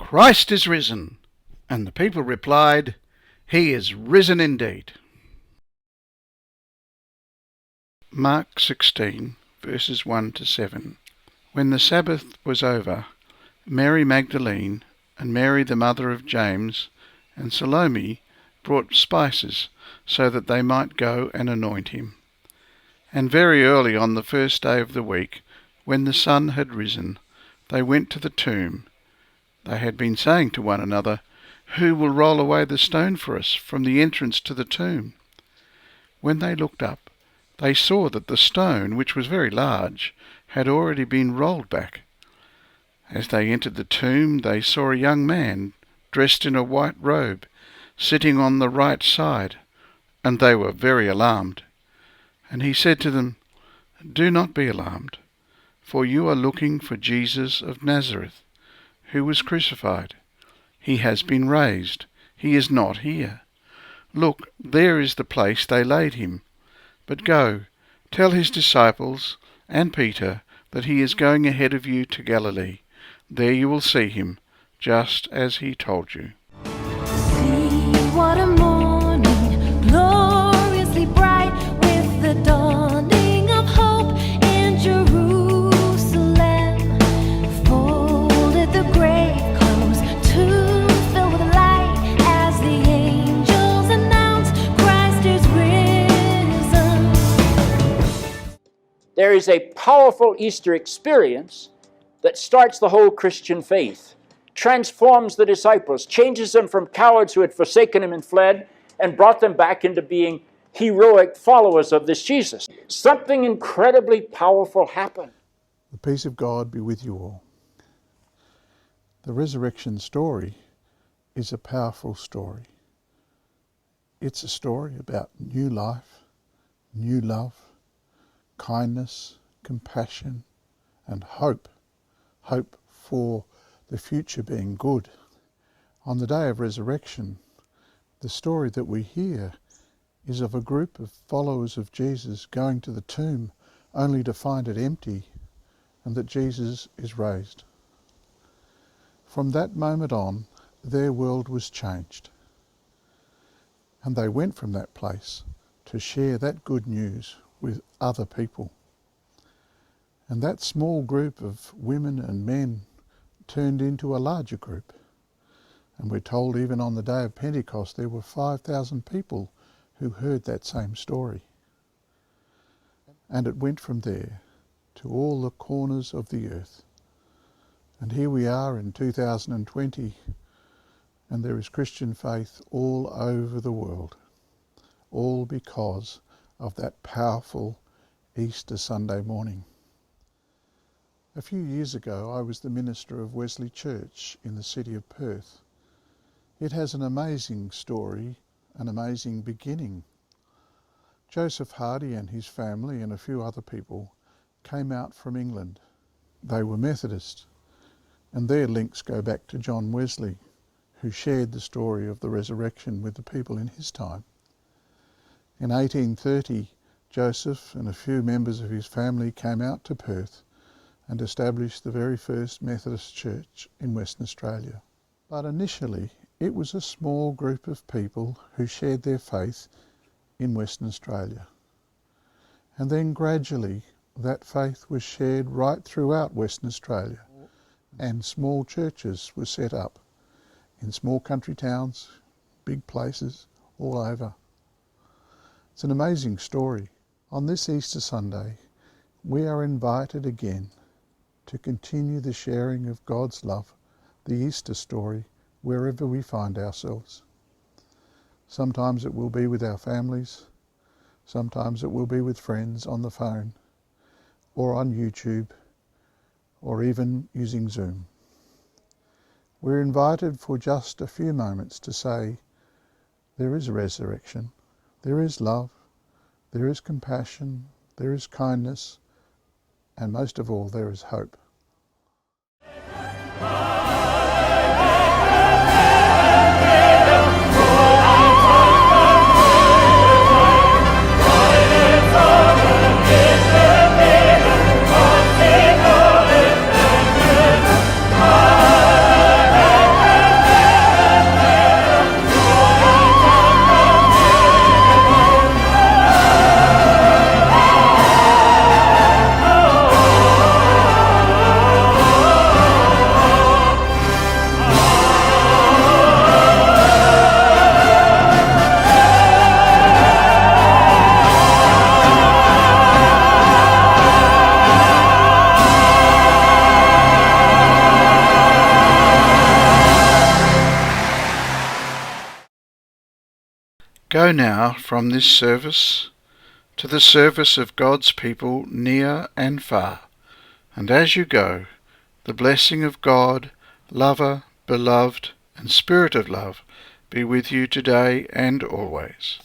Christ is risen. And the people replied, He is risen indeed. Mark 16, verses 1 to 7. When the Sabbath was over, Mary Magdalene and Mary the mother of James and Salome brought spices so that they might go and anoint him. And very early on the first day of the week, when the sun had risen, they went to the tomb. They had been saying to one another, Who will roll away the stone for us from the entrance to the tomb? When they looked up, they saw that the stone, which was very large, had already been rolled back. As they entered the tomb, they saw a young man, dressed in a white robe, sitting on the right side, and they were very alarmed. And he said to them, Do not be alarmed, for you are looking for Jesus of Nazareth, who was crucified. He has been raised. He is not here. Look, there is the place they laid him. But go, tell his disciples and Peter that he is going ahead of you to Galilee. There you will see him, just as he told you. See what a morning, gloriously bright, with the dawning of hope in Jerusalem. Folded the grave clothes, tomb filled with light, as the angels announced, Christ is risen. There is a powerful Easter experience that starts the whole Christian faith, transforms the disciples, changes them from cowards who had forsaken him and fled, and brought them back into being heroic followers of this Jesus. Something incredibly powerful happened. The peace of God be with you all. The resurrection story is a powerful story. It's a story about new life, new love, kindness, compassion, and hope. Hope for the future being good. On the day of resurrection, the story that we hear is of a group of followers of Jesus going to the tomb only to find it empty and that Jesus is raised. From that moment on, their world was changed. And they went from that place to share that good news with other people. And that small group of women and men turned into a larger group. And we're told even on the day of Pentecost there were 5,000 people who heard that same story. And it went from there to all the corners of the earth. And here we are in 2020, and there is Christian faith all over the world, all because of that powerful Easter Sunday morning. A few years ago, I was the minister of Wesley Church in the city of Perth. It has an amazing story, an amazing beginning. Joseph Hardy and his family and a few other people came out from England. They were Methodist, and their links go back to John Wesley, who shared the story of the resurrection with the people in his time. In 1830, Joseph and a few members of his family came out to Perth and established the very first Methodist church in Western Australia. But initially, it was a small group of people who shared their faith in Western Australia. And then gradually, that faith was shared right throughout Western Australia, and small churches were set up in small country towns, big places, all over. It's an amazing story. On this Easter Sunday, we are invited again to continue the sharing of God's love, the Easter story, wherever we find ourselves. Sometimes it will be with our families, sometimes it will be with friends on the phone, or on YouTube, or even using Zoom. We're invited for just a few moments to say, there is a resurrection, there is love, there is compassion, there is kindness, and most of all, there is hope. Go now from this service to the service of God's people near and far, and as you go, the blessing of God, lover, beloved, and Spirit of love be with you today and always.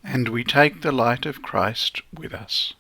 And we take the light of Christ with us.